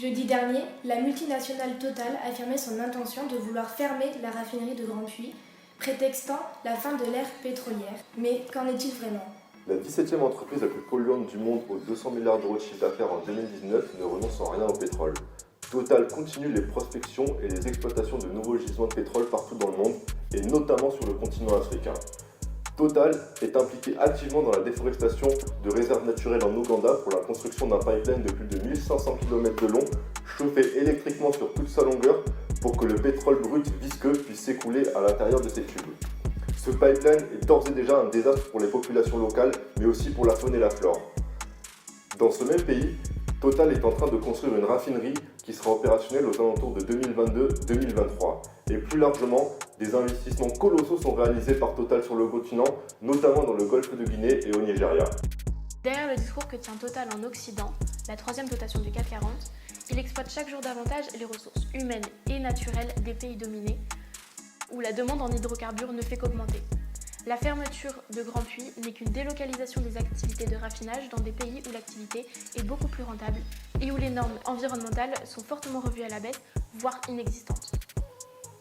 Jeudi dernier, la multinationale Total affirmait son intention de vouloir fermer la raffinerie de Grandpuits, prétextant la fin de l'ère pétrolière. Mais qu'en est-il vraiment ? La 17e entreprise la plus polluante du monde aux 200 milliards d'euros de chiffre d'affaires en 2019 ne renonce en rien au pétrole. Total continue les prospections et les exploitations de nouveaux gisements de pétrole partout dans le monde, et notamment sur le continent africain. Total est impliqué activement dans la déforestation de réserves naturelles en Ouganda pour la construction d'un pipeline de plus de 1500 km de long, chauffé électriquement sur toute sa longueur pour que le pétrole brut visqueux puisse s'écouler à l'intérieur de ces tubes. Ce pipeline est d'ores et déjà un désastre pour les populations locales, mais aussi pour la faune et la flore. Dans ce même pays, Total est en train de construire une raffinerie qui sera opérationnelle aux alentours de 2022-2023. Et plus largement, des investissements colossaux sont réalisés par Total sur le continent, notamment dans le golfe de Guinée et au Nigeria. Derrière le discours que tient Total en Occident, la troisième dotation du CAC 40, il exploite chaque jour davantage les ressources humaines et naturelles des pays dominés, où la demande en hydrocarbures ne fait qu'augmenter. La fermeture de Grandpuits n'est qu'une délocalisation des activités de raffinage dans des pays où l'activité est beaucoup plus rentable et où les normes environnementales sont fortement revues à la baisse, voire inexistantes.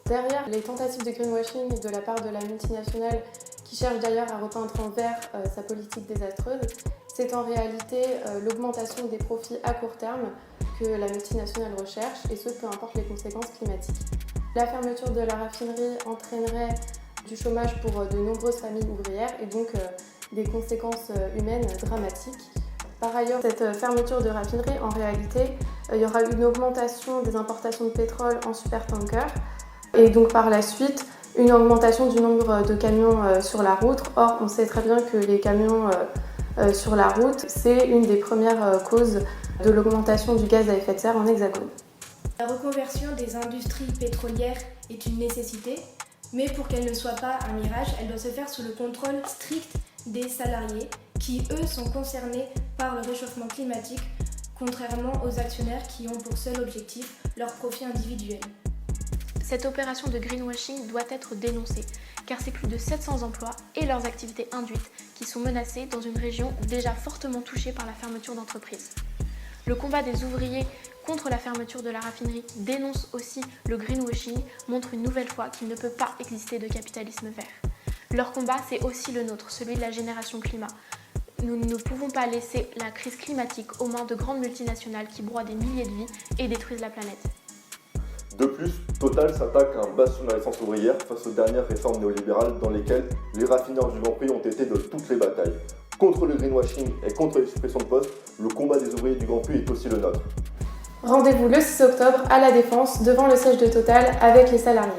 Derrière les tentatives de greenwashing de la part de la multinationale, qui cherche d'ailleurs à repeindre en vert sa politique désastreuse, c'est en réalité l'augmentation des profits à court terme que la multinationale recherche, et ce peu importe les conséquences climatiques. La fermeture de la raffinerie entraînerait du chômage pour de nombreuses familles ouvrières et donc des conséquences humaines dramatiques. Par ailleurs, cette fermeture de raffinerie, en réalité, il y aura une augmentation des importations de pétrole en supertanker et donc par la suite, une augmentation du nombre de camions sur la route. Or, on sait très bien que les camions sur la route, c'est une des premières causes de l'augmentation du gaz à effet de serre en Hexagone. La reconversion des industries pétrolières est une nécessité, mais pour qu'elle ne soit pas un mirage, elle doit se faire sous le contrôle strict des salariés qui, eux, sont concernés par le réchauffement climatique, contrairement aux actionnaires qui ont pour seul objectif leur profit individuel. Cette opération de greenwashing doit être dénoncée, car c'est plus de 700 emplois et leurs activités induites qui sont menacées dans une région déjà fortement touchée par la fermeture d'entreprises. Le combat des ouvriers contre la fermeture de la raffinerie dénonce aussi le greenwashing, montre une nouvelle fois qu'il ne peut pas exister de capitalisme vert. Leur combat, c'est aussi le nôtre, celui de la génération climat. Nous ne pouvons pas laisser la crise climatique aux mains de grandes multinationales qui broient des milliers de vies et détruisent la planète. De plus, Total s'attaque à un bastion de la résistance ouvrière face aux dernières réformes néolibérales dans lesquelles les raffineurs du Grandpuits ont été de toutes les batailles. Contre le greenwashing et contre les suppressions de postes, le combat des ouvriers du Grandpuits est aussi le nôtre. Rendez-vous le 6 octobre à La Défense devant le siège de Total avec les salariés.